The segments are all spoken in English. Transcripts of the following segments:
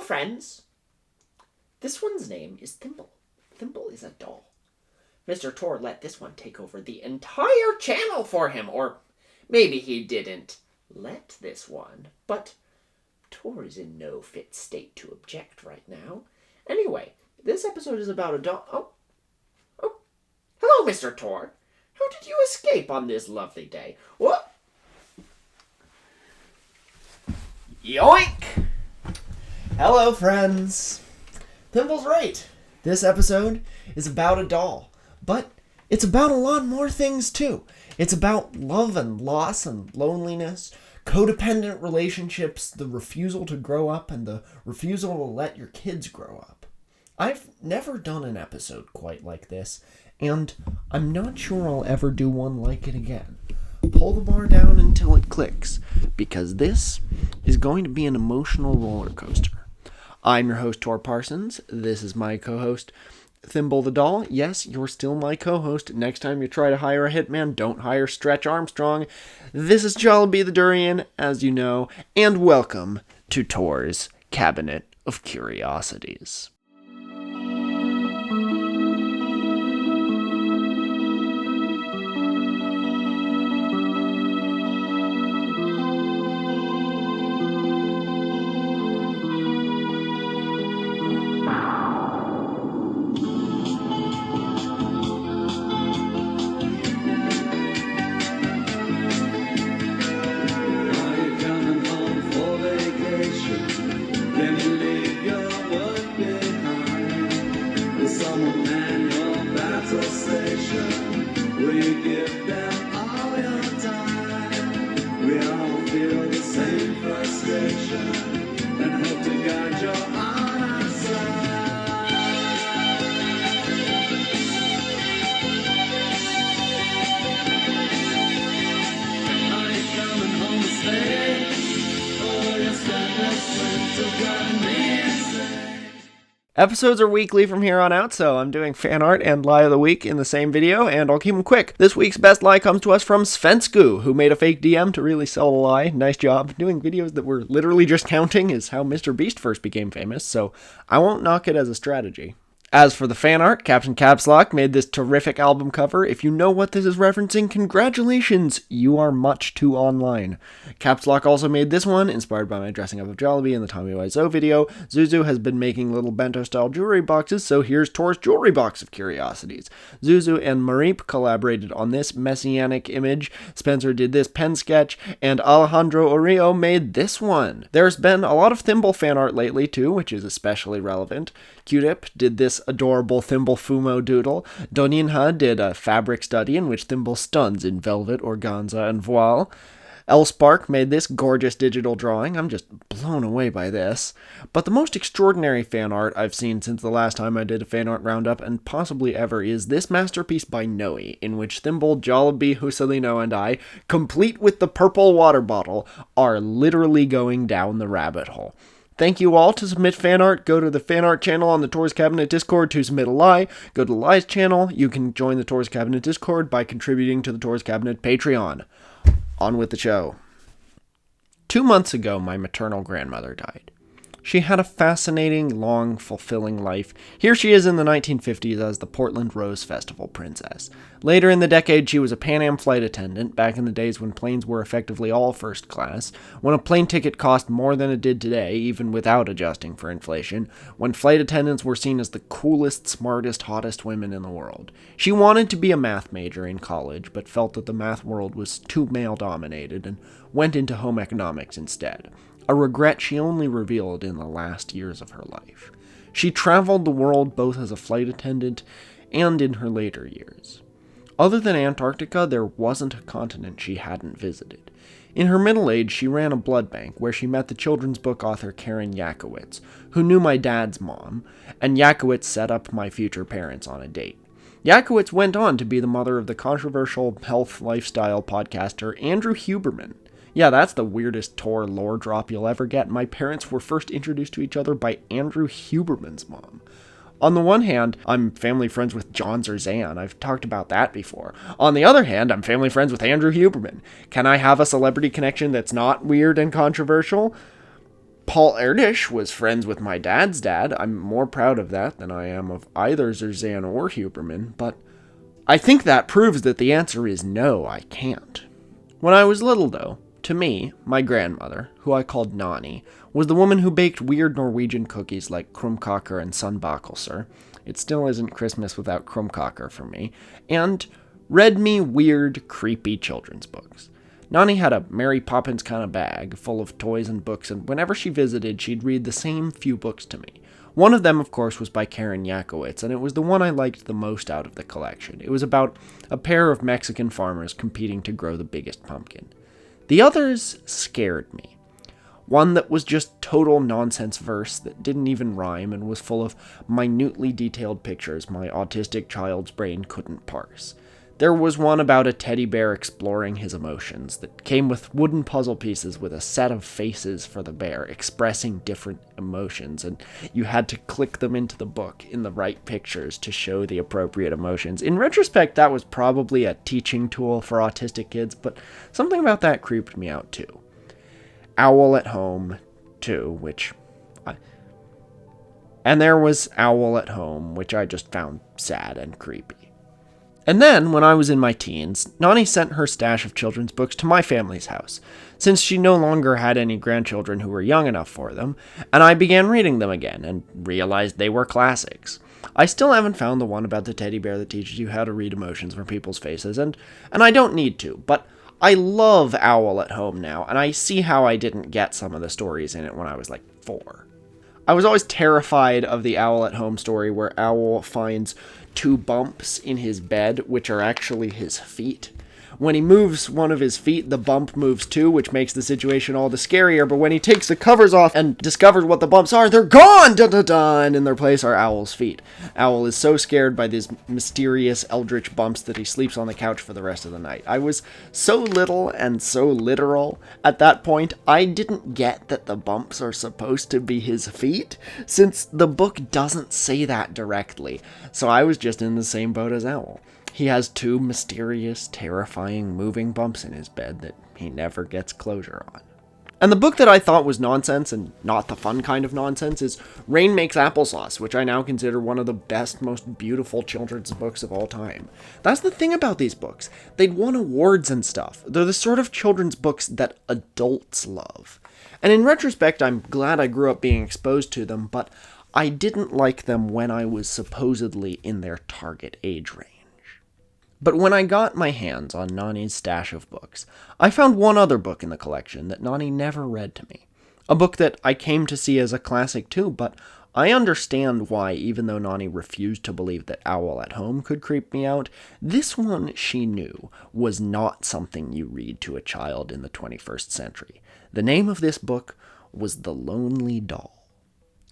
friends. This one's name is Thimble. Thimble is a doll. Mr. Tor let this one take over the entire channel for him, or maybe he didn't let this one, but Tor is in no fit state to object right now. Anyway, this episode is about a doll. Oh, hello, Mr. Tor. How did you escape on this lovely day? What? Yoink! Hello, friends. Thimble's right. This episode is about a doll, but it's about a lot more things too. It's about love and loss and loneliness, codependent relationships, the refusal to grow up, and the refusal to let your kids grow up. I've never done an episode quite like this, and I'm not sure I'll ever do one like it again. Pull the bar down until it clicks, because this is going to be an emotional roller coaster. I'm your host, Tor Parsons. This is my co-host, Thimble the Doll. Yes, you're still my co-host. Next time you try to hire a hitman, don't hire Stretch Armstrong. This is Jollibee the Durian, as you know, and welcome to Tor's Cabinet of Curiosities. Episodes are weekly from here on out, so I'm doing fan art and lie of the week in the same video, and I'll keep them quick. This week's best lie comes to us from Svensku, who made a fake DM to really sell a lie. Nice job. Doing videos that were literally just counting is how Mr. Beast first became famous, so I won't knock it as a strategy. As for the fan art, Captain Capslock made this terrific album cover. If you know what this is referencing, congratulations, you are much too online. Capslock also made this one, inspired by my dressing up of Jollibee in the Tommy Wiseau video. Zuzu has been making little bento-style jewelry boxes, so here's Tor's jewelry box of curiosities. Zuzu and Mareep collaborated on this messianic image, Spencer did this pen sketch, and Alejandro Orio made this one. There's been a lot of Thimble fan art lately too, which is especially relevant. Q-Tip did this adorable Thimble Fumo doodle. Doninha did a fabric study in which Thimble stuns in velvet, organza, and voile. Elspark made this gorgeous digital drawing. I'm just blown away by this. But the most extraordinary fan art I've seen since the last time I did a fan art roundup, and possibly ever, is this masterpiece by Noe, in which Thimble, Jollibee, Husalino, and I, complete with the purple water bottle, are literally going down the rabbit hole. Thank you all. To submit fan art, go to the fan art channel on the Tor's Cabinet Discord to submit a lie. Go to the Lie's channel. You can join the Tor's Cabinet Discord by contributing to the Tor's Cabinet Patreon. On with the show. 2 months ago, my maternal grandmother died. She had a fascinating, long, fulfilling life. Here she is in the 1950s as the Portland Rose Festival princess. Later in the decade, she was a Pan Am flight attendant, back in the days when planes were effectively all first class, when a plane ticket cost more than it did today, even without adjusting for inflation, when flight attendants were seen as the coolest, smartest, hottest women in the world. She wanted to be a math major in college, but felt that the math world was too male-dominated, and went into home economics instead. A regret she only revealed in the last years of her life. She traveled the world both as a flight attendant and in her later years. Other than Antarctica, there wasn't a continent she hadn't visited. In her middle age, she ran a blood bank where she met the children's book author Karen Yakowitz, who knew my dad's mom, and Yakowitz set up my future parents on a date. Yakowitz went on to be the mother of the controversial health lifestyle podcaster Andrew Huberman. Yeah, that's the weirdest Tor lore drop you'll ever get. My parents were first introduced to each other by Andrew Huberman's mom. On the one hand, I'm family friends with John Zerzan. I've talked about that before. On the other hand, I'm family friends with Andrew Huberman. Can I have a celebrity connection that's not weird and controversial? Paul Erdős was friends with my dad's dad. I'm more proud of that than I am of either Zerzan or Huberman, but I think that proves that the answer is no, I can't. When I was little, though, to me, my grandmother, who I called Nani, was the woman who baked weird Norwegian cookies like krumkaker and sundbakelser. It still isn't Christmas without krumkaker for me, and read me weird, creepy children's books. Nani had a Mary Poppins kind of bag full of toys and books, and whenever she visited, she'd read the same few books to me. One of them, of course, was by Karen Yakowitz, and it was the one I liked the most out of the collection. It was about a pair of Mexican farmers competing to grow the biggest pumpkin. The others scared me. One that was just total nonsense verse that didn't even rhyme and was full of minutely detailed pictures my autistic child's brain couldn't parse. There was one about a teddy bear exploring his emotions that came with wooden puzzle pieces with a set of faces for the bear expressing different emotions, and you had to click them into the book in the right pictures to show the appropriate emotions. In retrospect, that was probably a teaching tool for autistic kids, but something about that creeped me out too. Owl at Home, too, and there was Owl at Home, which I just found sad and creepy. And then, when I was in my teens, Nani sent her stash of children's books to my family's house, since she no longer had any grandchildren who were young enough for them, and I began reading them again, and realized they were classics. I still haven't found the one about the teddy bear that teaches you how to read emotions from people's faces, and I don't need to, but I love Owl at Home now, and I see how I didn't get some of the stories in it when I was like 4. I was always terrified of the Owl at Home story where Owl finds 2 bumps in his bed, which are actually his feet. When he moves one of his feet, the bump moves too, which makes the situation all the scarier, but when he takes the covers off and discovers what the bumps are, they're gone! Dun-dun-dun! And in their place are Owl's feet. Owl is so scared by these mysterious eldritch bumps that he sleeps on the couch for the rest of the night. I was so little and so literal at that point, I didn't get that the bumps are supposed to be his feet, since the book doesn't say that directly, so I was just in the same boat as Owl. He has 2 mysterious, terrifying, moving bumps in his bed that he never gets closure on. And the book that I thought was nonsense, and not the fun kind of nonsense, is Rain Makes Applesauce, which I now consider one of the best, most beautiful children's books of all time. That's the thing about these books. They'd won awards and stuff. They're the sort of children's books that adults love. And in retrospect, I'm glad I grew up being exposed to them, but I didn't like them when I was supposedly in their target age range. But when I got my hands on Nani's stash of books, I found one other book in the collection that Nani never read to me. A book that I came to see as a classic too, but I understand why, even though Nani refused to believe that Owl at Home could creep me out, this one, she knew, was not something you read to a child in the 21st century. The name of this book was The Lonely Doll.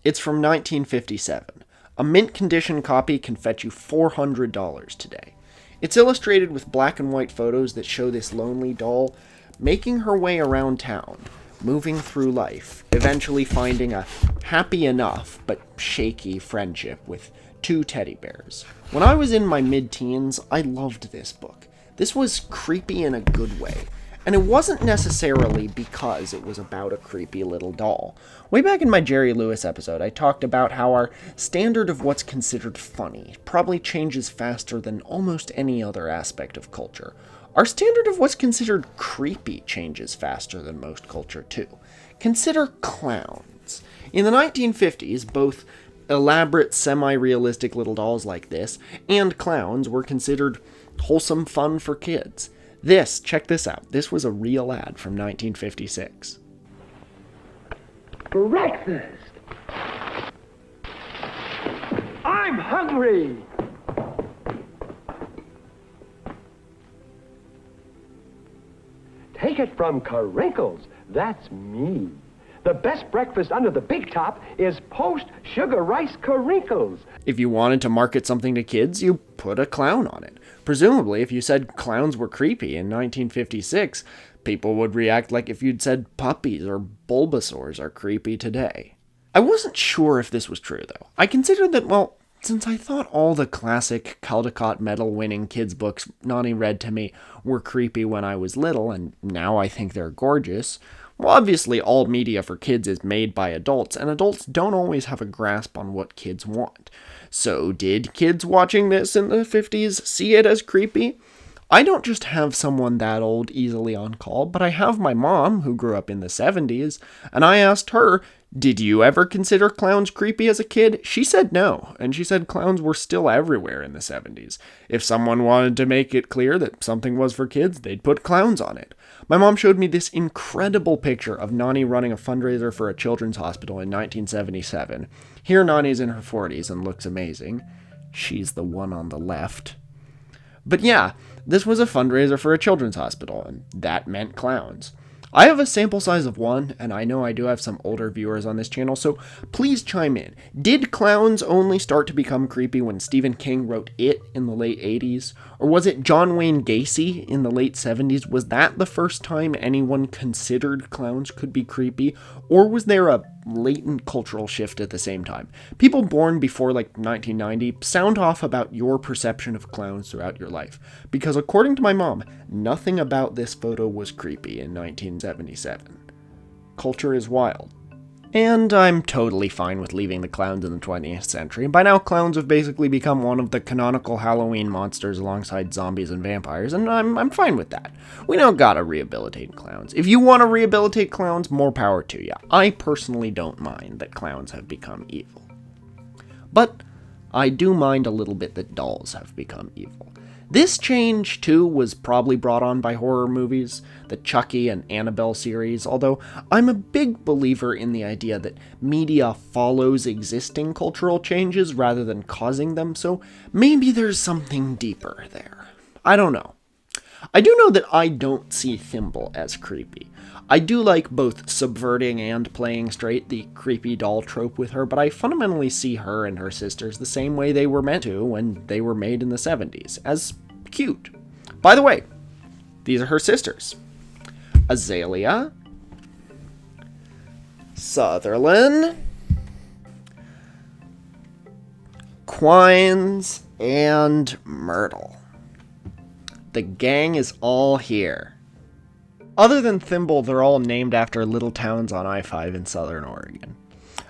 It's from 1957. A mint condition copy can fetch you $400 today. It's illustrated with black and white photos that show this lonely doll making her way around town, moving through life, eventually finding a happy enough but shaky friendship with 2 teddy bears. When I was in my mid-teens, I loved this book. This was creepy in a good way. And it wasn't necessarily because it was about a creepy little doll. Way back in my Jerry Lewis episode, I talked about how our standard of what's considered funny probably changes faster than almost any other aspect of culture. Our standard of what's considered creepy changes faster than most culture too. Consider clowns. In the 1950s, both elaborate, semi-realistic little dolls like this and clowns were considered wholesome fun for kids. Check this out. This was a real ad from 1956. Breakfast! I'm hungry! Take it from Carinkles. That's me. The best breakfast under the big top is post-sugar rice Carinkles. If you wanted to market something to kids, you put a clown on it. Presumably, if you said clowns were creepy in 1956, people would react like if you'd said puppies or Bulbasaurs are creepy today. I wasn't sure if this was true, though. I considered that, since I thought all the classic Caldecott medal-winning kids' books Nani read to me were creepy when I was little, and now I think they're gorgeous, well, obviously all media for kids is made by adults, and adults don't always have a grasp on what kids want. So did kids watching this in the 50s see it as creepy? I don't just have someone that old easily on call, but I have my mom, who grew up in the 70s, and I asked her, did you ever consider clowns creepy as a kid? She said no, and she said clowns were still everywhere in the 70s. If someone wanted to make it clear that something was for kids, they'd put clowns on it. My mom showed me this incredible picture of Nani running a fundraiser for a children's hospital in 1977. Here Nani's in her 40s and looks amazing. She's the one on the left. But yeah, this was a fundraiser for a children's hospital, and that meant clowns. I have a sample size of 1, and I know I do have some older viewers on this channel, so please chime in. Did clowns only start to become creepy when Stephen King wrote It in the late 80s? Or was it John Wayne Gacy in the late 70s? Was that the first time anyone considered clowns could be creepy? Or was there a latent cultural shift at the same time? People born before like 1990, sound off about your perception of clowns throughout your life. Because according to my mom, nothing about this photo was creepy in 1977. Culture is wild. And I'm totally fine with leaving the clowns in the 20th century. By now, clowns have basically become one of the canonical Halloween monsters alongside zombies and vampires, and I'm fine with that. We don't gotta rehabilitate clowns. If you want to rehabilitate clowns, more power to ya. I personally don't mind that clowns have become evil. But I do mind a little bit that dolls have become evil. This change, too, was probably brought on by horror movies, the Chucky and Annabelle series, although I'm a big believer in the idea that media follows existing cultural changes rather than causing them, so maybe there's something deeper there. I don't know. I do know that I don't see Thimble as creepy. I do like both subverting and playing straight the creepy doll trope with her, but I fundamentally see her and her sisters the same way they were meant to when they were made in the 70s, as cute. By the way, these are her sisters. Azalea, Sutherland, Quines, and Myrtle. The gang is all here. Other than Thimble, they're all named after little towns on I-5 in southern Oregon.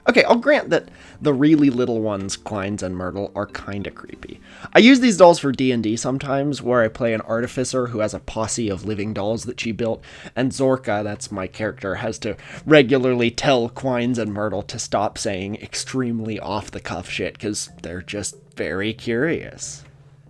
Okay, I'll grant that the really little ones, Quines and Myrtle, are kinda creepy. I use these dolls for D&D sometimes, where I play an artificer who has a posse of living dolls that she built, and Zorka, that's my character, has to regularly tell Quines and Myrtle to stop saying extremely off-the-cuff shit, because they're just very curious.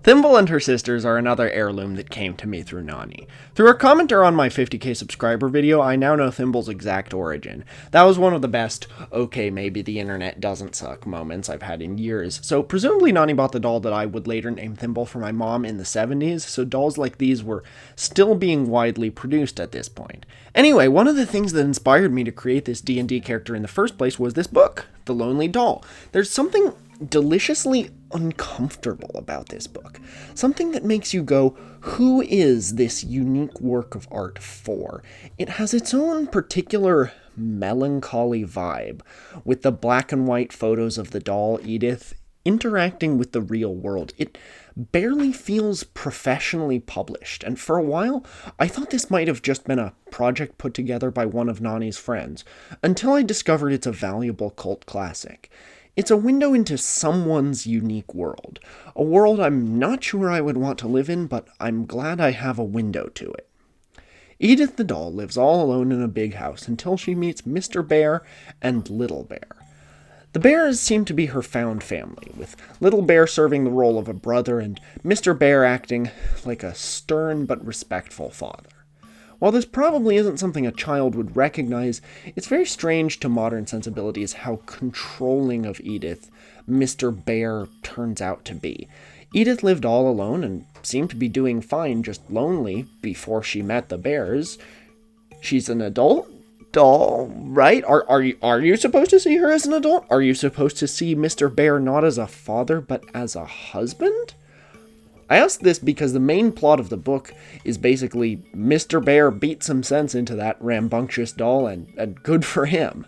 Thimble and her sisters are another heirloom that came to me through Nani. Through a commenter on my 50k subscriber video, I now know Thimble's exact origin. That was one of the best, okay, maybe the internet doesn't suck moments I've had in years. So presumably Nani bought the doll that I would later name Thimble for my mom in the 70s, so dolls like these were still being widely produced at this point. Anyway, one of the things that inspired me to create this D&D character in the first place was this book, The Lonely Doll. There's something deliciously uncomfortable about this book. Something that makes you go, who is this unique work of art for? It has its own particular melancholy vibe, with the black and white photos of the doll Edith interacting with the real world. It barely feels professionally published, and for a while, I thought this might have just been a project put together by one of Nani's friends, until I discovered it's a valuable cult classic. It's a window into someone's unique world. A world I'm not sure I would want to live in, but I'm glad I have a window to it. Edith the doll lives all alone in a big house until she meets Mr. Bear and Little Bear. The bears seem to be her found family, with Little Bear serving the role of a brother and Mr. Bear acting like a stern but respectful father. While this probably isn't something a child would recognize, it's very strange to modern sensibilities how controlling of Edith Mr. Bear turns out to be. Edith lived all alone and seemed to be doing fine, just lonely, before she met the bears. She's an adult doll, right? Are you supposed to see her as an adult? Are you supposed to see Mr. Bear not as a father, but as a husband? I ask this because the main plot of the book is basically Mr. Bear beat some sense into that rambunctious doll, and good for him.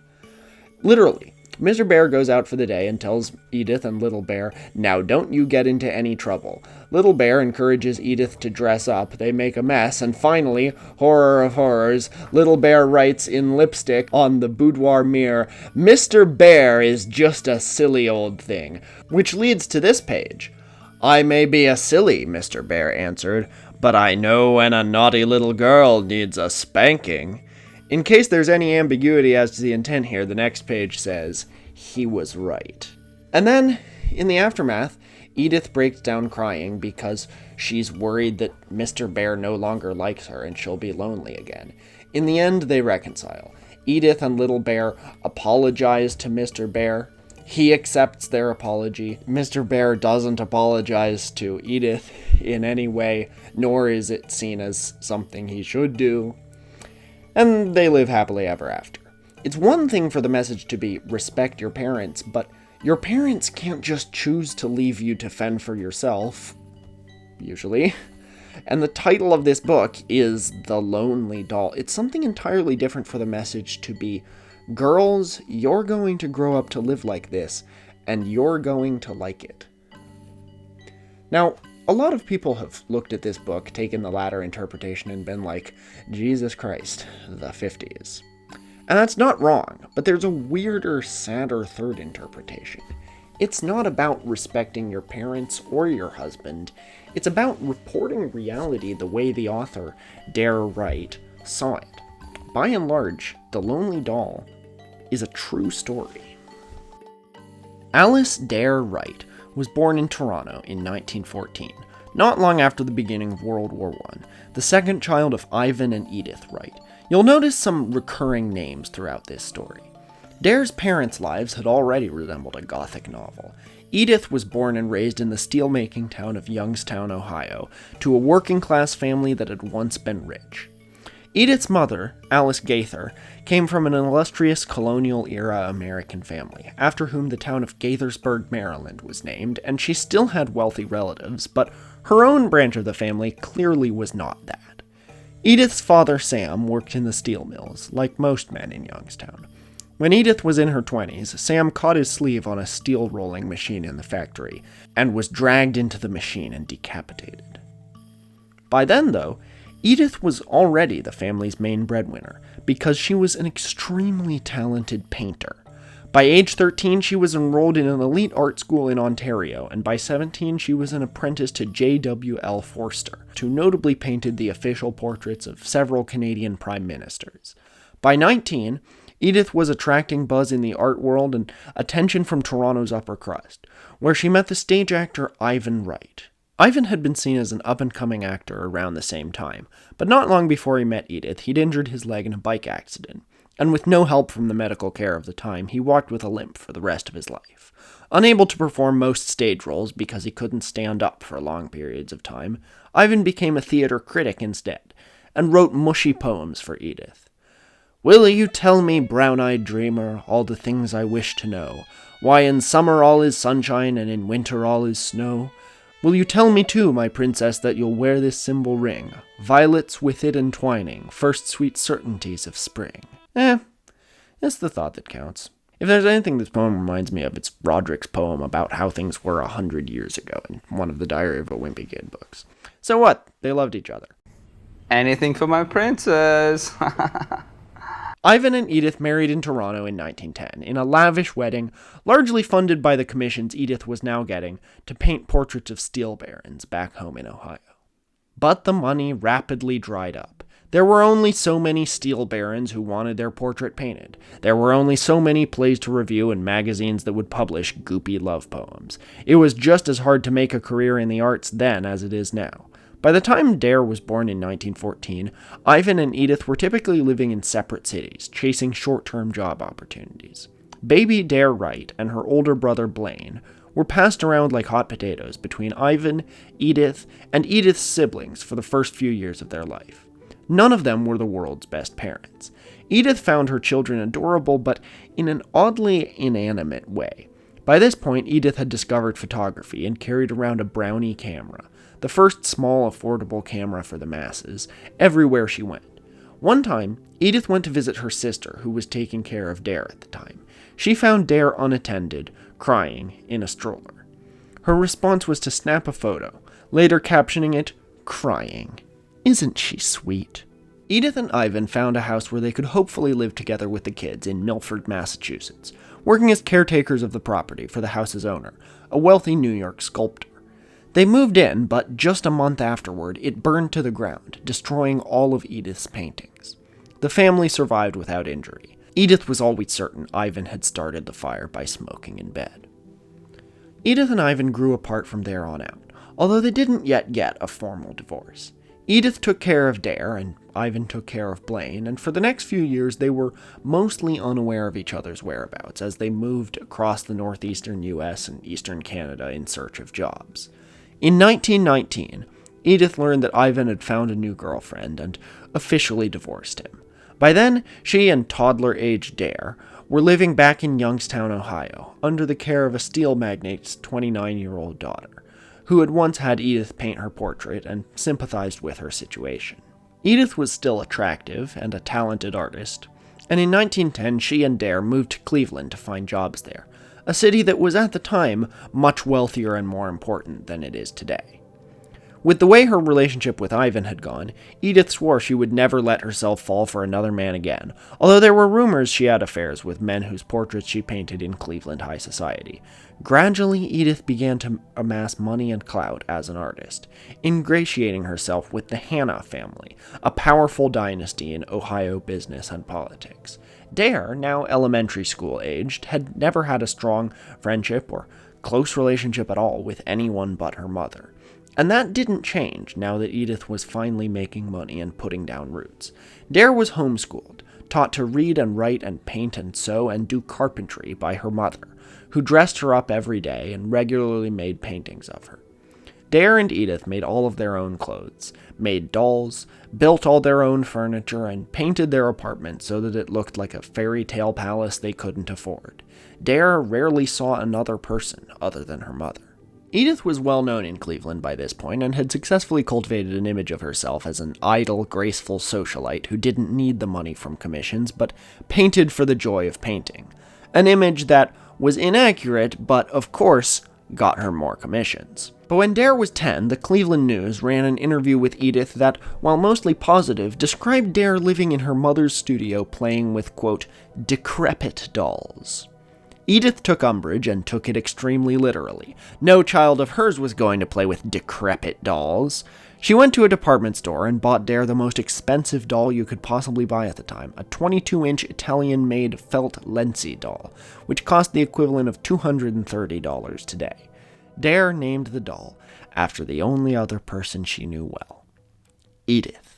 Literally, Mr. Bear goes out for the day and tells Edith and Little Bear, "Now don't you get into any trouble." Little Bear encourages Edith to dress up, they make a mess, and finally, horror of horrors, Little Bear writes in lipstick on the boudoir mirror, "Mr. Bear is just a silly old thing," which leads to this page. "I may be a silly," Mr. Bear answered, "but I know when a naughty little girl needs a spanking." In case there's any ambiguity as to the intent here, the next page says, "He was right." And then, in the aftermath, Edith breaks down crying because she's worried that Mr. Bear no longer likes her and she'll be lonely again. In the end, they reconcile. Edith and Little Bear apologize to Mr. Bear. He accepts their apology. Mr. Bear doesn't apologize to Edith in any way, nor is it seen as something he should do. And they live happily ever after. It's one thing for the message to be, respect your parents, but your parents can't just choose to leave you to fend for yourself. Usually. And the title of this book is The Lonely Doll. It's something entirely different for the message to be, girls, you're going to grow up to live like this, and you're going to like it. Now, a lot of people have looked at this book, taken the latter interpretation, and been like, Jesus Christ, the 50s. And that's not wrong, but there's a weirder, sadder third interpretation. It's not about respecting your parents or your husband. It's about reporting reality the way the author, Dare Wright, saw it. By and large, The Lonely Doll is a true story. Alice Dare Wright was born in Toronto in 1914, not long after the beginning of World War I, the second child of Ivan and Edith Wright. You'll notice some recurring names throughout this story. Dare's parents' lives had already resembled a Gothic novel. Edith was born and raised in the steelmaking town of Youngstown, Ohio, to a working-class family that had once been rich. Edith's mother, Alice Gaither, came from an illustrious colonial-era American family, after whom the town of Gaithersburg, Maryland was named, and she still had wealthy relatives, but her own branch of the family clearly was not that. Edith's father, Sam, worked in the steel mills, like most men in Youngstown. When Edith was in her 20s, Sam caught his sleeve on a steel rolling machine in the factory, and was dragged into the machine and decapitated. By then, though, Edith was already the family's main breadwinner, because she was an extremely talented painter. By age 13, she was enrolled in an elite art school in Ontario, and by 17, she was an apprentice to J.W.L. Forster, who notably painted the official portraits of several Canadian prime ministers. By 19, Edith was attracting buzz in the art world and attention from Toronto's upper crust, where she met the stage actor Ivan Wright. Ivan had been seen as an up-and-coming actor around the same time, but not long before he met Edith, he'd injured his leg in a bike accident, and with no help from the medical care of the time, he walked with a limp for the rest of his life. Unable to perform most stage roles because he couldn't stand up for long periods of time, Ivan became a theater critic instead, and wrote mushy poems for Edith. "Will you tell me, brown-eyed dreamer, all the things I wish to know? Why in summer all is sunshine, and in winter all is snow? Will you tell me too, my princess, that you'll wear this symbol ring, violets with it entwining, first sweet certainties of spring?" It's the thought that counts. If there's anything this poem reminds me of, it's Roderick's poem about how things were 100 years ago in one of the Diary of a Wimpy Kid books. So what? They loved each other. Anything for my princess! Ivan and Edith married in Toronto in 1910, in a lavish wedding, largely funded by the commissions Edith was now getting to paint portraits of steel barons back home in Ohio. But the money rapidly dried up. There were only so many steel barons who wanted their portrait painted. There were only so many plays to review and magazines that would publish goopy love poems. It was just as hard to make a career in the arts then as it is now. By the time Dare was born in 1914, Ivan and Edith were typically living in separate cities, chasing short-term job opportunities. Baby Dare Wright and her older brother Blaine were passed around like hot potatoes between Ivan, Edith, and Edith's siblings for the first few years of their life. None of them were the world's best parents. Edith found her children adorable, but in an oddly inanimate way. By this point, Edith had discovered photography and carried around a Brownie camera, the first small, affordable camera for the masses, everywhere she went. One time, Edith went to visit her sister, who was taking care of Dare at the time. She found Dare unattended, crying, in a stroller. Her response was to snap a photo, later captioning it, "Crying. Isn't she sweet?" Edith and Ivan found a house where they could hopefully live together with the kids in Milford, Massachusetts, working as caretakers of the property for the house's owner, a wealthy New York sculptor. They moved in, but just a month afterward, it burned to the ground, destroying all of Edith's paintings. The family survived without injury. Edith was always certain Ivan had started the fire by smoking in bed. Edith and Ivan grew apart from there on out, although they didn't yet get a formal divorce. Edith took care of Dare, and Ivan took care of Blaine, and for the next few years they were mostly unaware of each other's whereabouts as they moved across the northeastern US and eastern Canada in search of jobs. In 1919, Edith learned that Ivan had found a new girlfriend and officially divorced him. By then, she and toddler-aged Dare were living back in Youngstown, Ohio, under the care of a steel magnate's 29-year-old daughter, who had once had Edith paint her portrait and sympathized with her situation. Edith was still attractive and a talented artist, and in 1910 she and Dare moved to Cleveland to find jobs there, a city that was at the time much wealthier and more important than it is today. With the way her relationship with Ivan had gone, Edith swore she would never let herself fall for another man again, although there were rumors she had affairs with men whose portraits she painted in Cleveland high society. Gradually, Edith began to amass money and clout as an artist, ingratiating herself with the Hanna family, a powerful dynasty in Ohio business and politics. Dare, now elementary school aged, had never had a strong friendship or close relationship at all with anyone but her mother. And that didn't change now that Edith was finally making money and putting down roots. Dare was homeschooled, taught to read and write and paint and sew and do carpentry by her mother, who dressed her up every day and regularly made paintings of her. Dare and Edith made all of their own clothes, made dolls, built all their own furniture, and painted their apartment so that it looked like a fairy tale palace they couldn't afford. Dare rarely saw another person other than her mother. Edith was well known in Cleveland by this point and had successfully cultivated an image of herself as an idle, graceful socialite who didn't need the money from commissions but painted for the joy of painting. An image that was inaccurate but, of course, got her more commissions. But when Dare was 10, the Cleveland News ran an interview with Edith that, while mostly positive, described Dare living in her mother's studio playing with, quote, decrepit dolls. Edith took umbrage and took it extremely literally. No child of hers was going to play with decrepit dolls. She went to a department store and bought Dare the most expensive doll you could possibly buy at the time, a 22-inch Italian-made felt Lenzi doll, which cost the equivalent of $230 today. Dare named the doll after the only other person she knew well, Edith.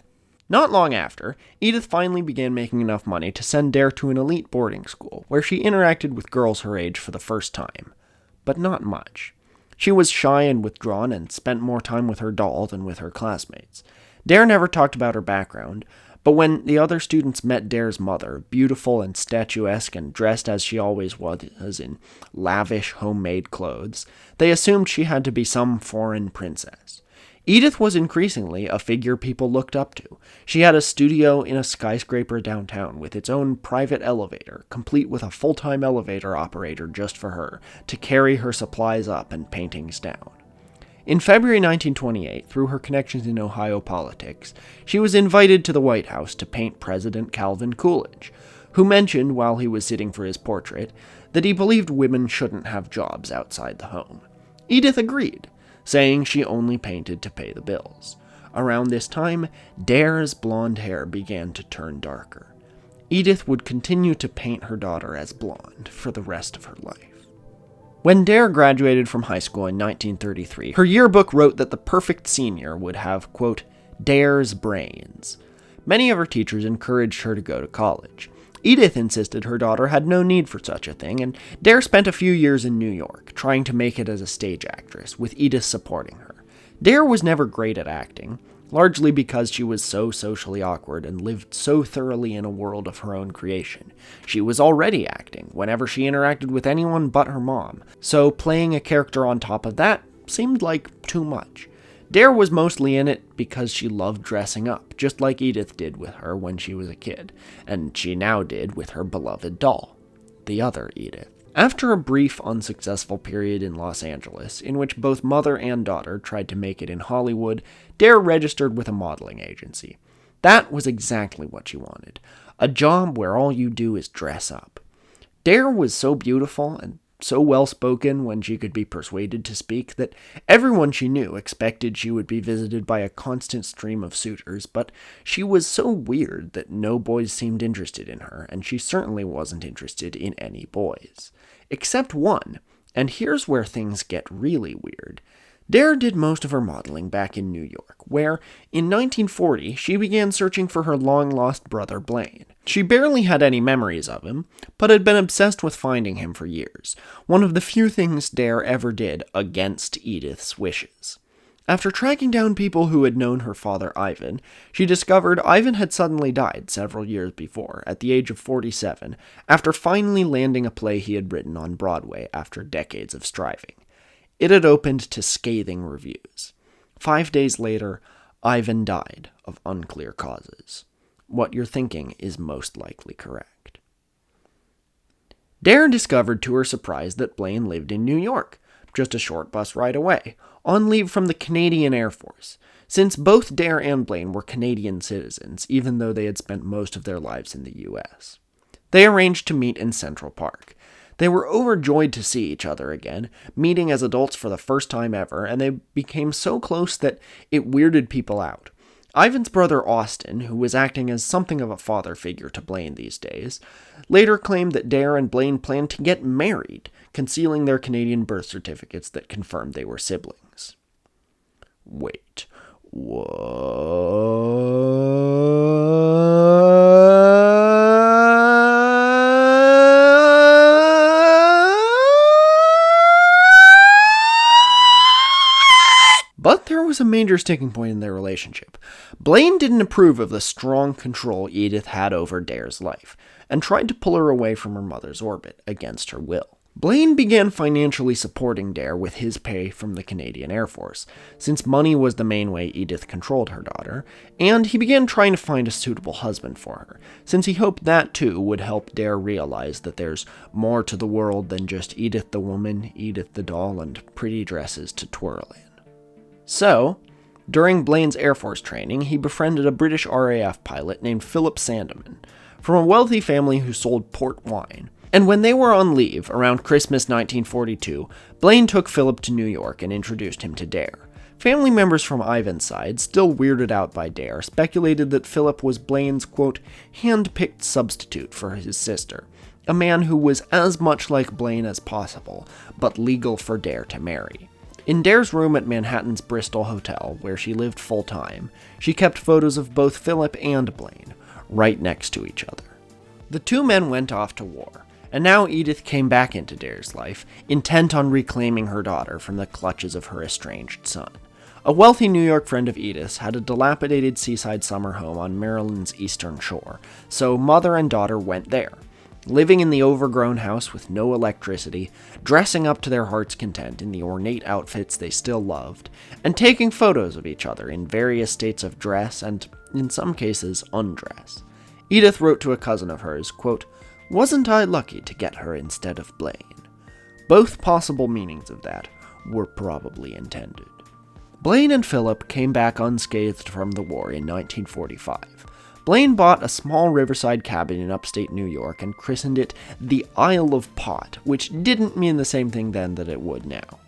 Not long after, Edith finally began making enough money to send Dare to an elite boarding school, where she interacted with girls her age for the first time. But not much. She was shy and withdrawn and spent more time with her doll than with her classmates. Dare never talked about her background, but when the other students met Dare's mother, beautiful and statuesque and dressed as she always was in lavish homemade clothes, they assumed she had to be some foreign princess. Edith was increasingly a figure people looked up to. She had a studio in a skyscraper downtown with its own private elevator, complete with a full-time elevator operator just for her, to carry her supplies up and paintings down. In February 1928, through her connections in Ohio politics, she was invited to the White House to paint President Calvin Coolidge, who mentioned, while he was sitting for his portrait, that he believed women shouldn't have jobs outside the home. Edith agreed, saying she only painted to pay the bills. Around this time, Dare's blonde hair began to turn darker. Edith would continue to paint her daughter as blonde for the rest of her life. When Dare graduated from high school in 1933, her yearbook wrote that the perfect senior would have, quote, Dare's brains. Many of her teachers encouraged her to go to college. Edith insisted her daughter had no need for such a thing, and Dare spent a few years in New York, trying to make it as a stage actress, with Edith supporting her. Dare was never great at acting, largely because she was so socially awkward and lived so thoroughly in a world of her own creation. She was already acting whenever she interacted with anyone but her mom, so playing a character on top of that seemed like too much. Dare was mostly in it because she loved dressing up, just like Edith did with her when she was a kid, and she now did with her beloved doll, the other Edith. After a brief, unsuccessful period in Los Angeles, in which both mother and daughter tried to make it in Hollywood, Dare registered with a modeling agency. That was exactly what she wanted, a job where all you do is dress up. Dare was so beautiful and so well-spoken when she could be persuaded to speak that everyone she knew expected she would be visited by a constant stream of suitors, but she was so weird that no boys seemed interested in her, and she certainly wasn't interested in any boys. Except one, and here's where things get really weird. Dare did most of her modeling back in New York, where, in 1940, she began searching for her long-lost brother Blaine. She barely had any memories of him, but had been obsessed with finding him for years, one of the few things Dare ever did against Edith's wishes. After tracking down people who had known her father Ivan, she discovered Ivan had suddenly died several years before, at the age of 47, after finally landing a play he had written on Broadway after decades of striving. It had opened to scathing reviews. 5 days later, Ivan died of unclear causes. What you're thinking is most likely correct. Dare discovered to her surprise that Blaine lived in New York, just a short bus ride away, on leave from the Canadian Air Force, since both Dare and Blaine were Canadian citizens, even though they had spent most of their lives in the U.S. They arranged to meet in Central Park. They were overjoyed to see each other again, meeting as adults for the first time ever, and they became so close that it weirded people out. Ivan's brother Austin, who was acting as something of a father figure to Blaine these days, later claimed that Dare and Blaine planned to get married, concealing their Canadian birth certificates that confirmed they were siblings. Wait, what? But there was a major sticking point in their relationship. Blaine didn't approve of the strong control Edith had over Dare's life, and tried to pull her away from her mother's orbit, against her will. Blaine began financially supporting Dare with his pay from the Canadian Air Force, since money was the main way Edith controlled her daughter, and he began trying to find a suitable husband for her, since he hoped that too would help Dare realize that there's more to the world than just Edith the woman, Edith the doll, and pretty dresses to twirl in. So, during Blaine's Air Force training, he befriended a British RAF pilot named Philip Sandeman, from a wealthy family who sold port wine. And when they were on leave, around Christmas 1942, Blaine took Philip to New York and introduced him to Dare. Family members from Ivan's side, still weirded out by Dare, speculated that Philip was Blaine's, quote, hand-picked substitute for his sister, a man who was as much like Blaine as possible, but legal for Dare to marry. In Dare's room at Manhattan's Bristol Hotel, where she lived full-time, she kept photos of both Philip and Blaine, right next to each other. The two men went off to war, and now Edith came back into Dare's life, intent on reclaiming her daughter from the clutches of her estranged son. A wealthy New York friend of Edith's had a dilapidated seaside summer home on Maryland's eastern shore, so mother and daughter went there. Living in the overgrown house with no electricity, dressing up to their heart's content in the ornate outfits they still loved, and taking photos of each other in various states of dress and, in some cases, undress. Edith wrote to a cousin of hers, quote, "Wasn't I lucky to get her instead of Blaine?" Both possible meanings of that were probably intended. Blaine and Philip came back unscathed from the war in 1945. Blaine bought a small riverside cabin in upstate New York and christened it the Isle of Pot, which didn't mean the same thing then that it would now.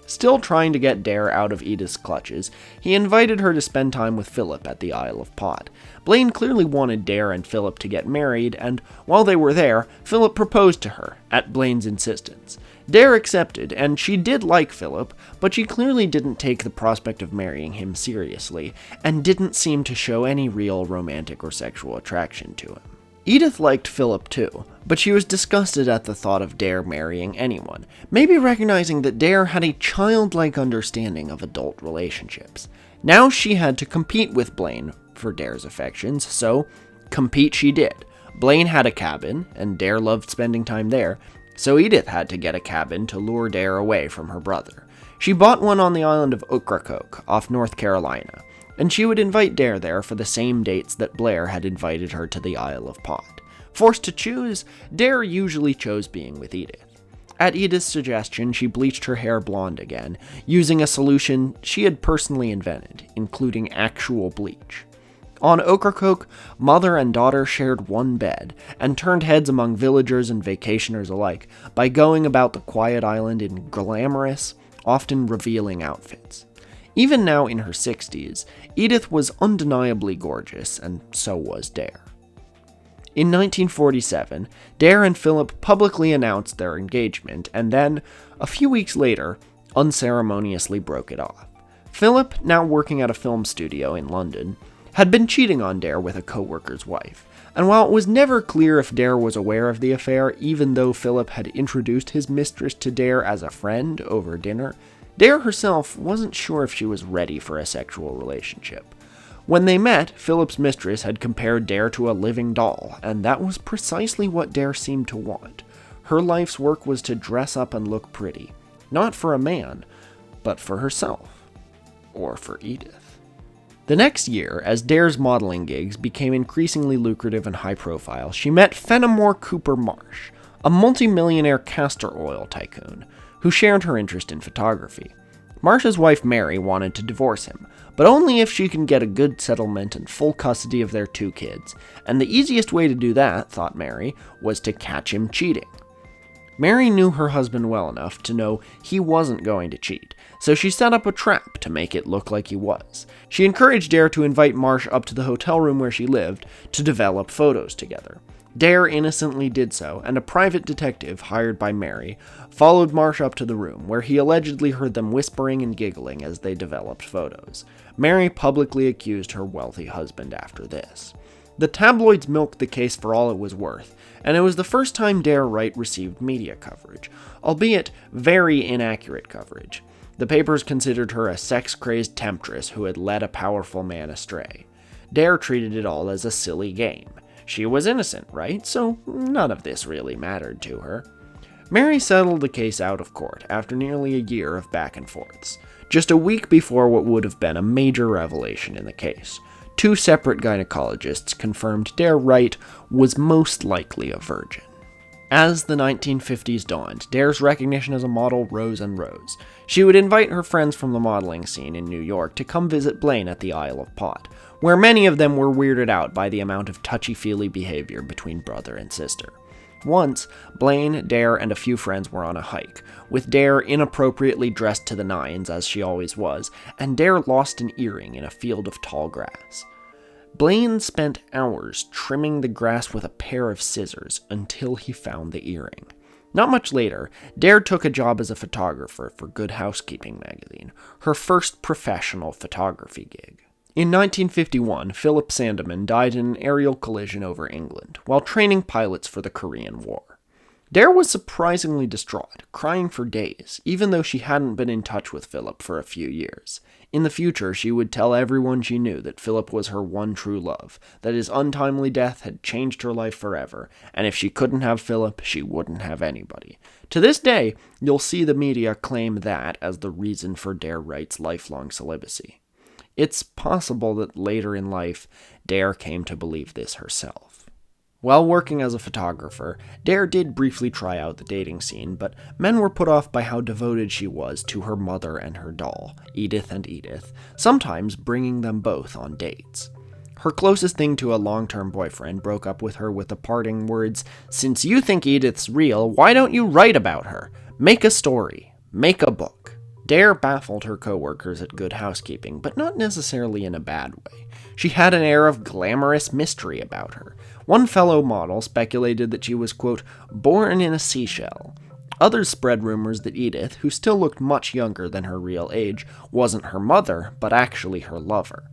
Still trying to get Dare out of Edith's clutches, he invited her to spend time with Philip at the Isle of Pot. Blaine clearly wanted Dare and Philip to get married, and while they were there, Philip proposed to her, at Blaine's insistence. Dare accepted, and she did like Philip, but she clearly didn't take the prospect of marrying him seriously, and didn't seem to show any real romantic or sexual attraction to him. Edith liked Philip too, but she was disgusted at the thought of Dare marrying anyone, maybe recognizing that Dare had a childlike understanding of adult relationships. Now she had to compete with Blaine for Dare's affections, so compete she did. Blaine had a cabin, and Dare loved spending time there, so Edith had to get a cabin to lure Dare away from her brother. She bought one on the island of Ocracoke, off North Carolina, and she would invite Dare there for the same dates that Blair had invited her to the Isle of Pot. Forced to choose, Dare usually chose being with Edith. At Edith's suggestion, she bleached her hair blonde again, using a solution she had personally invented, including actual bleach. On Ocracoke, mother and daughter shared one bed, and turned heads among villagers and vacationers alike by going about the quiet island in glamorous, often revealing outfits. Even now in her 60s, Edith was undeniably gorgeous, and so was Dare. In 1947, Dare and Philip publicly announced their engagement, and then, a few weeks later, unceremoniously broke it off. Philip, now working at a film studio in London, had been cheating on Dare with a co-worker's wife, and while it was never clear if Dare was aware of the affair, even though Philip had introduced his mistress to Dare as a friend over dinner, Dare herself wasn't sure if she was ready for a sexual relationship. When they met, Philip's mistress had compared Dare to a living doll, and that was precisely what Dare seemed to want. Her life's work was to dress up and look pretty, not for a man, but for herself. Or for Edith. The next year, as Dare's modeling gigs became increasingly lucrative and high-profile, she met Fenimore Cooper Marsh, a multimillionaire castor oil tycoon, who shared her interest in photography. Marsh's wife Mary wanted to divorce him, but only if she can get a good settlement and full custody of their 2 kids, and the easiest way to do that, thought Mary, was to catch him cheating. Mary knew her husband well enough to know he wasn't going to cheat, so she set up a trap to make it look like he was. She encouraged Dare to invite Marsh up to the hotel room where she lived to develop photos together. Dare innocently did so, and a private detective, hired by Mary, followed Marsh up to the room, where he allegedly heard them whispering and giggling as they developed photos. Mary publicly accused her wealthy husband after this. The tabloids milked the case for all it was worth, and it was the first time Dare Wright received media coverage, albeit very inaccurate coverage. The papers considered her a sex-crazed temptress who had led a powerful man astray. Dare treated it all as a silly game. She was innocent, right? So none of this really mattered to her. Mary settled the case out of court after nearly a year of back and forths, just a week before what would have been a major revelation in the case. 2 separate gynecologists confirmed Dare Wright was most likely a virgin. As the 1950s dawned, Dare's recognition as a model rose and rose. She would invite her friends from the modeling scene in New York to come visit Blaine at the Isle of Pot, where many of them were weirded out by the amount of touchy-feely behavior between brother and sister. Once, Blaine, Dare, and a few friends were on a hike, with Dare inappropriately dressed to the nines, as she always was, and Dare lost an earring in a field of tall grass. Blaine spent hours trimming the grass with a pair of scissors until he found the earring. Not much later, Dare took a job as a photographer for Good Housekeeping magazine, her first professional photography gig. In 1951, Philip Sandeman died in an aerial collision over England, while training pilots for the Korean War. Dare was surprisingly distraught, crying for days, even though she hadn't been in touch with Philip for a few years. In the future, she would tell everyone she knew that Philip was her one true love, that his untimely death had changed her life forever, and if she couldn't have Philip, she wouldn't have anybody. To this day, you'll see the media claim that as the reason for Dare Wright's lifelong celibacy. It's possible that later in life, Dare came to believe this herself. While working as a photographer, Dare did briefly try out the dating scene, but men were put off by how devoted she was to her mother and her doll, Edith and Edith, sometimes bringing them both on dates. Her closest thing to a long-term boyfriend broke up with her with the parting words, "Since you think Edith's real, why don't you write about her? Make a story. Make a book." Dare baffled her co-workers at Good Housekeeping, but not necessarily in a bad way. She had an air of glamorous mystery about her. One fellow model speculated that she was, quote, born in a seashell. Others spread rumors that Edith, who still looked much younger than her real age, wasn't her mother, but actually her lover.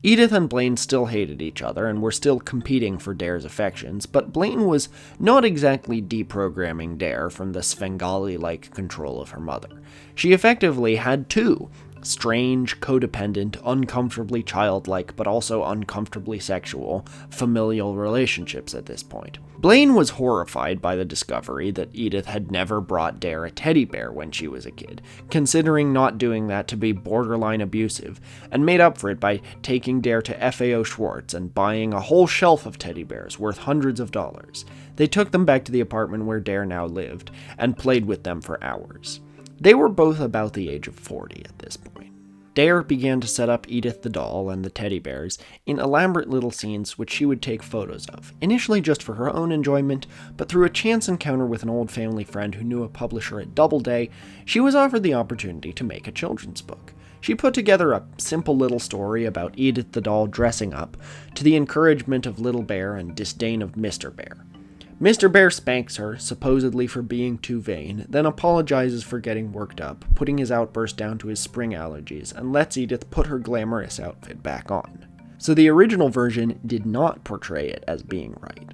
Edith and Blaine still hated each other and were still competing for Dare's affections, but Blaine was not exactly deprogramming Dare from the Svengali-like control of her mother. She effectively had 2, Strange, codependent, uncomfortably childlike, but also uncomfortably sexual, familial relationships at this point. Blaine was horrified by the discovery that Edith had never brought Dare a teddy bear when she was a kid, considering not doing that to be borderline abusive, and made up for it by taking Dare to FAO Schwartz and buying a whole shelf of teddy bears worth hundreds of dollars. They took them back to the apartment where Dare now lived, and played with them for hours. They were both about the age of 40 at this point. Dare began to set up Edith the doll and the teddy bears in elaborate little scenes which she would take photos of, initially just for her own enjoyment, but through a chance encounter with an old family friend who knew a publisher at Doubleday, she was offered the opportunity to make a children's book. She put together a simple little story about Edith the doll dressing up, to the encouragement of Little Bear and disdain of Mr. Bear. Mr. Bear spanks her, supposedly for being too vain, then apologizes for getting worked up, putting his outburst down to his spring allergies, and lets Edith put her glamorous outfit back on. So the original version did not portray it as being right.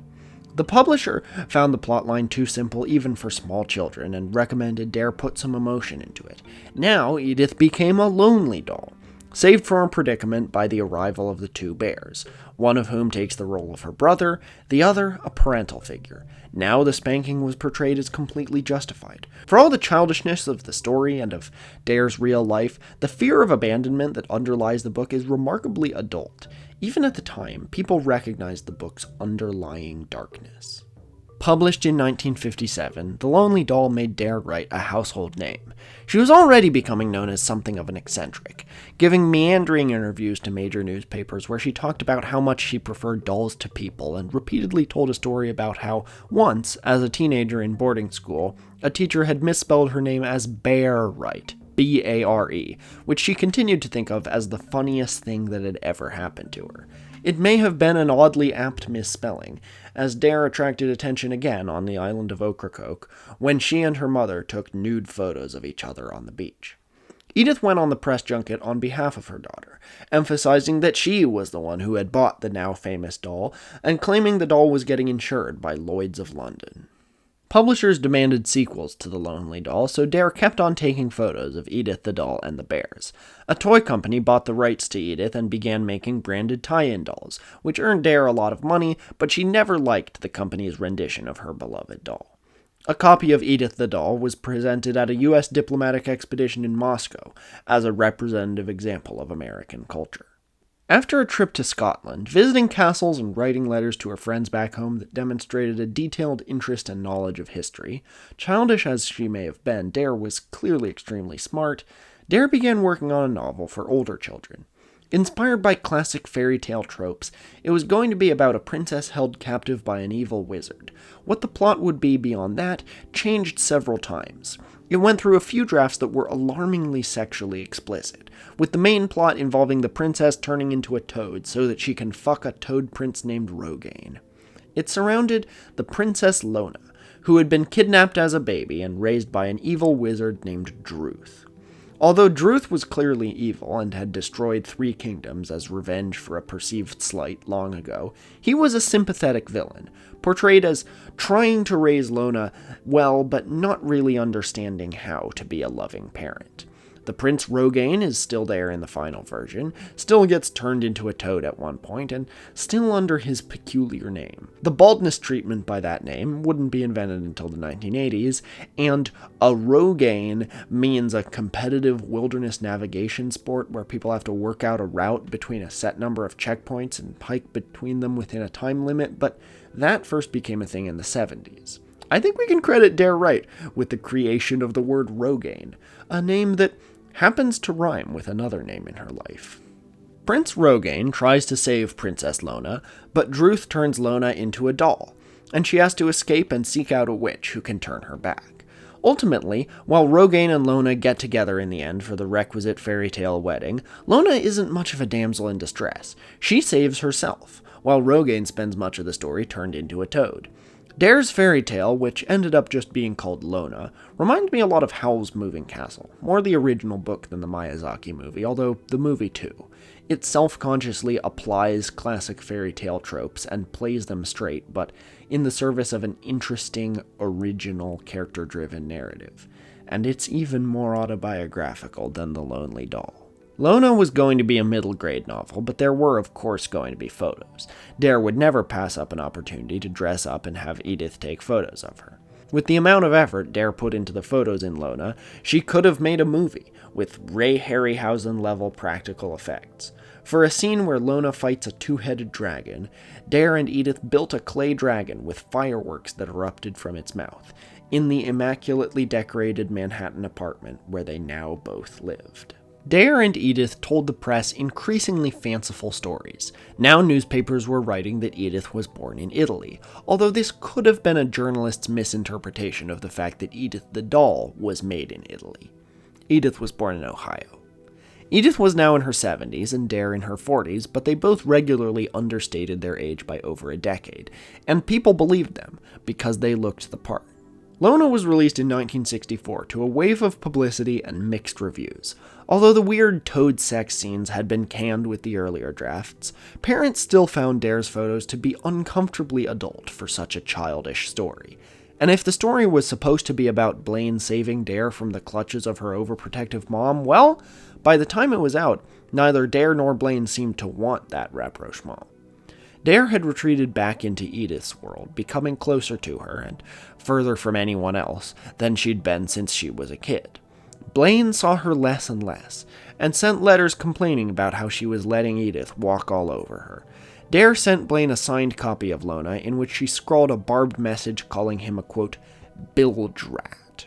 The publisher found the plotline too simple even for small children and recommended Dare put some emotion into it. Now Edith became a lonely doll, saved from a predicament by the arrival of the two bears, one of whom takes the role of her brother, the other a parental figure. Now the spanking was portrayed as completely justified. For all the childishness of the story and of Dare's real life, the fear of abandonment that underlies the book is remarkably adult. Even at the time, people recognized the book's underlying darkness. Published in 1957, The Lonely Doll made Dare Wright a household name. She was already becoming known as something of an eccentric, giving meandering interviews to major newspapers where she talked about how much she preferred dolls to people and repeatedly told a story about how once, as a teenager in boarding school, a teacher had misspelled her name as Bear Wright, B-A-R-E, which she continued to think of as the funniest thing that had ever happened to her. It may have been an oddly apt misspelling, as Dare attracted attention again on the island of Ocracoke when she and her mother took nude photos of each other on the beach. Edith went on the press junket on behalf of her daughter, emphasizing that she was the one who had bought the now famous doll, and claiming the doll was getting insured by Lloyd's of London. Publishers demanded sequels to The Lonely Doll, so Dare kept on taking photos of Edith the doll and the bears. A toy company bought the rights to Edith and began making branded tie-in dolls, which earned Dare a lot of money, but she never liked the company's rendition of her beloved doll. A copy of Edith the doll was presented at a U.S. diplomatic expedition in Moscow as a representative example of American culture. After a trip to Scotland, visiting castles and writing letters to her friends back home that demonstrated a detailed interest and knowledge of history, childish as she may have been, Dare was clearly extremely smart. Dare began working on a novel for older children. Inspired by classic fairy tale tropes, it was going to be about a princess held captive by an evil wizard. What the plot would be beyond that changed several times. It went through a few drafts that were alarmingly sexually explicit, with the main plot involving the princess turning into a toad so that she can fuck a toad prince named Rogaine. It surrounded the Princess Lona, who had been kidnapped as a baby and raised by an evil wizard named Druth. Although Druth was clearly evil and had destroyed 3 kingdoms as revenge for a perceived slight long ago, he was a sympathetic villain, portrayed as trying to raise Lona well but not really understanding how to be a loving parent. The Prince Rogaine is still there in the final version, still gets turned into a toad at one point, and still under his peculiar name. The baldness treatment by that name wouldn't be invented until the 1980s, and a Rogaine means a competitive wilderness navigation sport where people have to work out a route between a set number of checkpoints and hike between them within a time limit, but that first became a thing in the 70s. I think we can credit Dare Wright with the creation of the word Rogaine, a name that happens to rhyme with another name in her life. Prince Rogaine tries to save Princess Lona, but Druth turns Lona into a doll, and she has to escape and seek out a witch who can turn her back. Ultimately, while Rogaine and Lona get together in the end for the requisite fairy tale wedding, Lona isn't much of a damsel in distress. She saves herself, while Rogaine spends much of the story turned into a toad. Dare's fairy tale, which ended up just being called Lona, reminds me a lot of Howl's Moving Castle, more the original book than the Miyazaki movie, although the movie too. It self-consciously applies classic fairy tale tropes and plays them straight, but in the service of an interesting, original, character-driven narrative. and it's even more autobiographical than The Lonely Doll. Lona was going to be a middle grade novel, but there were of course going to be photos. Dare would never pass up an opportunity to dress up and have Edith take photos of her. With the amount of effort Dare put into the photos in Lona, she could have made a movie, with Ray Harryhausen-level practical effects. For a scene where Lona fights a two-headed dragon, Dare and Edith built a clay dragon with fireworks that erupted from its mouth, in the immaculately decorated Manhattan apartment where they now both lived. Dare and Edith told the press increasingly fanciful stories. Now newspapers were writing that Edith was born in Italy, although this could have been a journalist's misinterpretation of the fact that Edith the doll was made in Italy. Edith was born in Ohio. Edith was now in her 70s and Dare in her 40s, but they both regularly understated their age by over a decade, and people believed them because they looked the part. Lona was released in 1964 to a wave of publicity and mixed reviews. Although the weird toad sex scenes had been canned with the earlier drafts, parents still found Dare's photos to be uncomfortably adult for such a childish story. And if the story was supposed to be about Blaine saving Dare from the clutches of her overprotective mom, well, by the time it was out, neither Dare nor Blaine seemed to want that rapprochement. Dare had retreated back into Edith's world, becoming closer to her and further from anyone else than she'd been since she was a kid. Blaine saw her less and less, and sent letters complaining about how she was letting Edith walk all over her. Dare sent Blaine a signed copy of Lona in which she scrawled a barbed message calling him a, quote, bilge rat.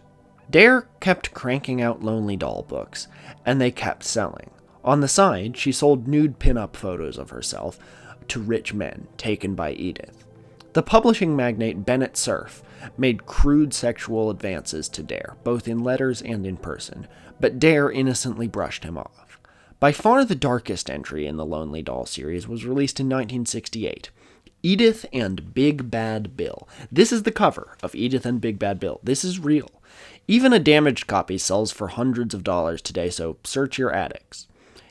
Dare kept cranking out Lonely Doll books, and they kept selling. On the side, she sold nude pin-up photos of herself to rich men, taken by Edith. The publishing magnate Bennett Cerf made crude sexual advances to Dare, both in letters and in person, but Dare innocently brushed him off. By far the darkest entry in the Lonely Doll series was released in 1968. Edith and Big Bad Bill. This is the cover of Edith and Big Bad Bill. This is real. Even a damaged copy sells for hundreds of dollars today, so search your attics.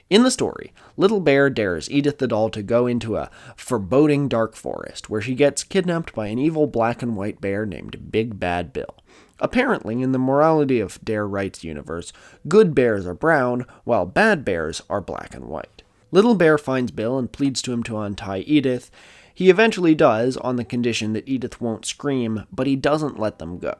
In the story, Little Bear dares Edith the doll to go into a foreboding dark forest, where she gets kidnapped by an evil black and white bear named Big Bad Bill. Apparently, in the morality of Dare Wright's universe, good bears are brown, while bad bears are black and white. Little Bear finds Bill and pleads to him to untie Edith. He eventually does, on the condition that Edith won't scream, but he doesn't let them go.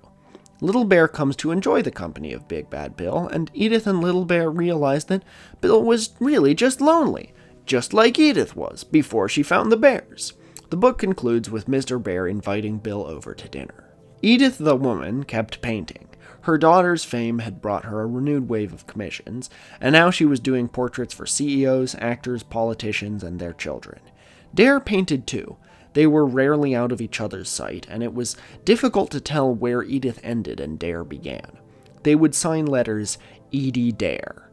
Little Bear comes to enjoy the company of Big Bad Bill, and Edith and Little Bear realize that Bill was really just lonely, just like Edith was before she found the bears. The book concludes with Mr. Bear inviting Bill over to dinner. Edith the woman kept painting. Her daughter's fame had brought her a renewed wave of commissions, and now she was doing portraits for CEOs, actors, politicians, and their children. Dare painted too. They were rarely out of each other's sight, and it was difficult to tell where Edith ended and Dare began. They would sign letters Edie Dare.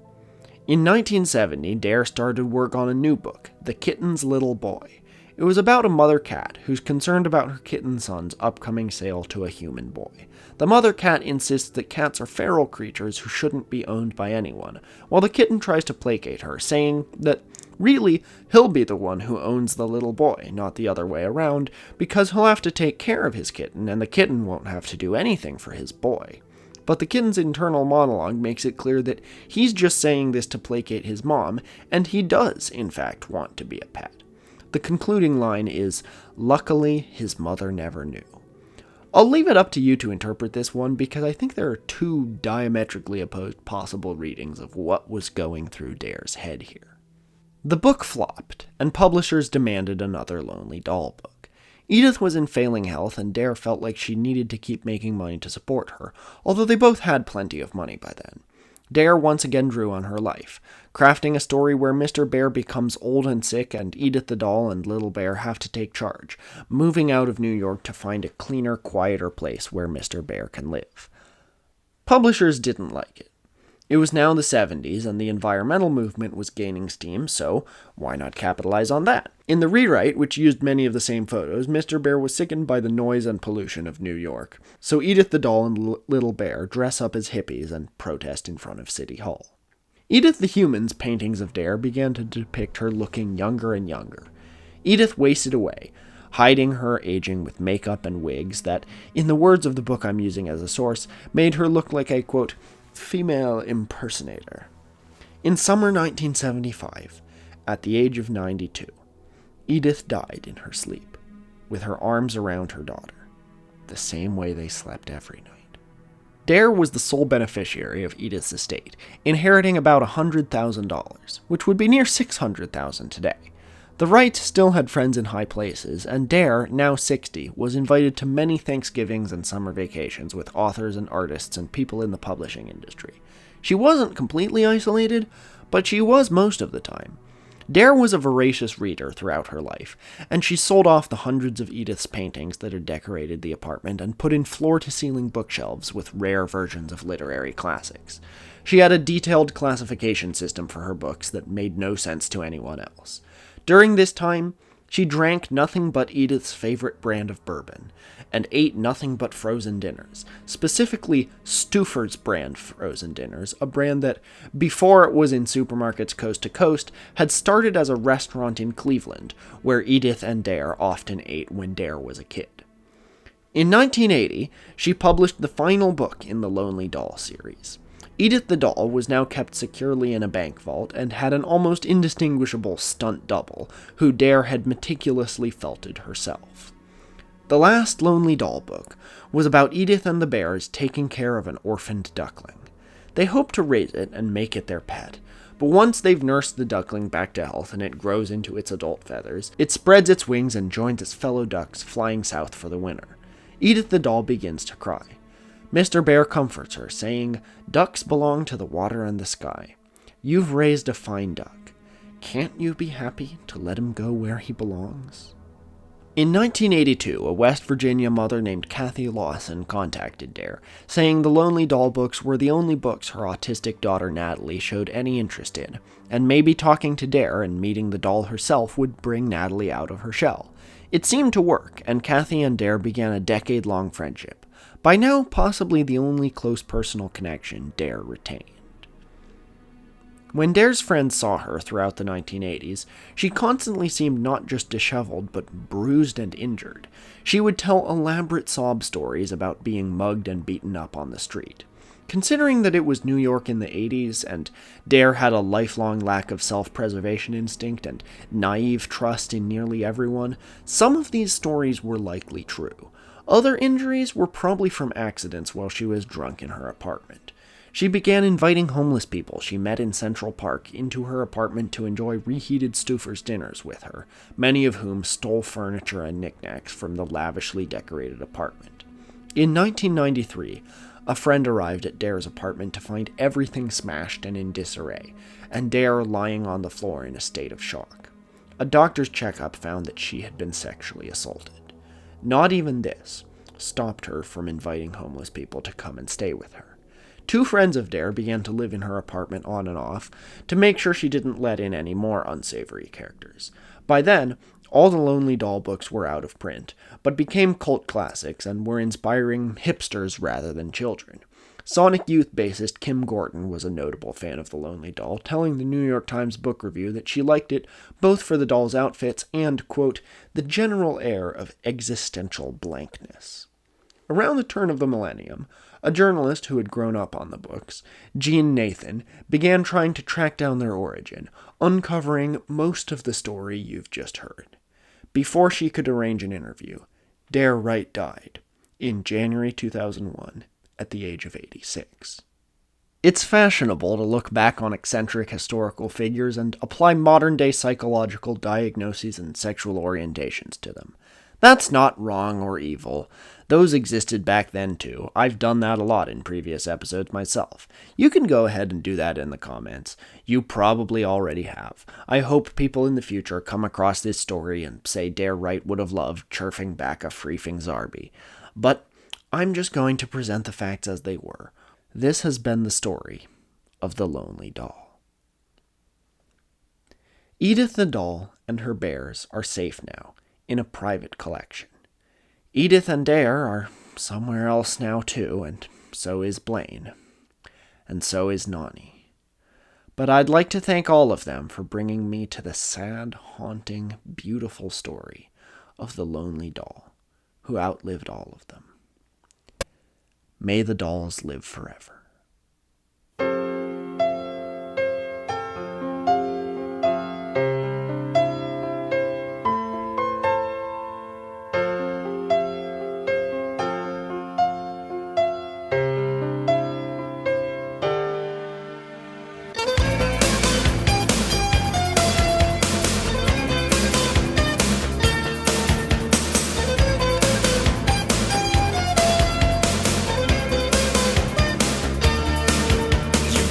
In 1970, Dare started work on a new book, The Kitten's Little Boy. It was about a mother cat who's concerned about her kitten son's upcoming sale to a human boy. The mother cat insists that cats are feral creatures who shouldn't be owned by anyone, while the kitten tries to placate her, saying that really, he'll be the one who owns the little boy, not the other way around, because he'll have to take care of his kitten, and the kitten won't have to do anything for his boy. But the kitten's internal monologue makes it clear that he's just saying this to placate his mom, and he does, in fact, want to be a pet. The concluding line is, "Luckily, his mother never knew." I'll leave it up to you to interpret this one, because I think there are two diametrically opposed possible readings of what was going through Dare's head here. The book flopped, and publishers demanded another Lonely Doll book. Edith was in failing health, and Dare felt like she needed to keep making money to support her, although they both had plenty of money by then. Dare once again drew on her life, crafting a story where Mr. Bear becomes old and sick, and Edith the doll and Little Bear have to take charge, moving out of New York to find a cleaner, quieter place where Mr. Bear can live. Publishers didn't like it. It was now the 70s, and the environmental movement was gaining steam, so why not capitalize on that? In the rewrite, which used many of the same photos, Mr. Bear was sickened by the noise and pollution of New York, so Edith the doll and Little Bear dress up as hippies and protest in front of City Hall. Edith the human's paintings of Dare began to depict her looking younger and younger. Edith wasted away, hiding her aging with makeup and wigs that, in the words of the book I'm using as a source, made her look like a, quote, female impersonator. In summer 1975, at the age of 92, Edith died in her sleep, with her arms around her daughter, the same way they slept every night. Dare was the sole beneficiary of Edith's estate, inheriting about $100,000, which would be near $600,000 today. The Wrights still had friends in high places, and Dare, now 60, was invited to many Thanksgivings and summer vacations with authors and artists and people in the publishing industry. She wasn't completely isolated, but she was most of the time. Dare was a voracious reader throughout her life, and she sold off the hundreds of Edith's paintings that had decorated the apartment and put in floor-to-ceiling bookshelves with rare versions of literary classics. She had a detailed classification system for her books that made no sense to anyone else. During this time, she drank nothing but Edith's favorite brand of bourbon, and ate nothing but frozen dinners, specifically Stouffer's brand frozen dinners, a brand that, before it was in supermarkets coast to coast, had started as a restaurant in Cleveland, where Edith and Dare often ate when Dare was a kid. In 1980, she published the final book in the Lonely Doll series. Edith the doll was now kept securely in a bank vault and had an almost indistinguishable stunt double, who Dare had meticulously felted herself. The last Lonely Doll book was about Edith and the bears taking care of an orphaned duckling. They hope to raise it and make it their pet, but once they've nursed the duckling back to health and it grows into its adult feathers, it spreads its wings and joins its fellow ducks flying south for the winter. Edith the doll begins to cry. Mr. Bear comforts her, saying, "Ducks belong to the water and the sky. You've raised a fine duck. Can't you be happy to let him go where he belongs?" In 1982, a West Virginia mother named Kathy Lawson contacted Dare, saying the Lonely Doll books were the only books her autistic daughter Natalie showed any interest in, and maybe talking to Dare and meeting the doll herself would bring Natalie out of her shell. It seemed to work, and Kathy and Dare began a decade-long friendship. By now, possibly the only close personal connection Dare retained. When Dare's friends saw her throughout the 1980s, she constantly seemed not just disheveled, but bruised and injured. She would tell elaborate sob stories about being mugged and beaten up on the street. Considering that it was New York in the 80s, and Dare had a lifelong lack of self-preservation instinct and naive trust in nearly everyone, some of these stories were likely true. Other injuries were probably from accidents while she was drunk in her apartment. She began inviting homeless people she met in Central Park into her apartment to enjoy reheated Stouffer's dinners with her, many of whom stole furniture and knickknacks from the lavishly decorated apartment. In 1993, a friend arrived at Dare's apartment to find everything smashed and in disarray, and Dare lying on the floor in a state of shock. A doctor's checkup found that she had been sexually assaulted. Not even this stopped her from inviting homeless people to come and stay with her. Two friends of Dare began to live in her apartment on and off to make sure she didn't let in any more unsavory characters. By then, all the Lonely Doll books were out of print, but became cult classics and were inspiring hipsters rather than children. Sonic Youth bassist Kim Gordon was a notable fan of the Lonely Doll, telling the New York Times Book Review that she liked it both for the doll's outfits and, quote, the general air of existential blankness. Around the turn of the millennium, a journalist who had grown up on the books, Jean Nathan, began trying to track down their origin, uncovering most of the story you've just heard. Before she could arrange an interview, Dare Wright died in January 2001. At the age of 86. It's fashionable to look back on eccentric historical figures and apply modern-day psychological diagnoses and sexual orientations to them. That's not wrong or evil. Those existed back then too. I've done that a lot in previous episodes myself. You can go ahead and do that in the comments. You probably already have. I hope people in the future come across this story and say Dare Wright would have loved chirfing back a freefing Zarby. But I'm just going to present the facts as they were. This has been the story of the Lonely Doll. Edith the doll and her bears are safe now, in a private collection. Edith and Dare are somewhere else now too, and so is Blaine. And so is Nani. But I'd like to thank all of them for bringing me to the sad, haunting, beautiful story of the lonely doll who outlived all of them. May the dolls live forever.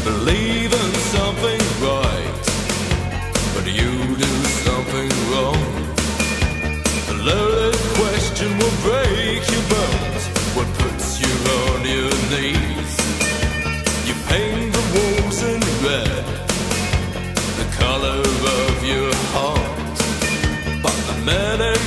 Believe in something right, but you do something wrong. A loaded question will break your bones. What puts you on your knees? You paint the walls in red, the color of your heart. But the minute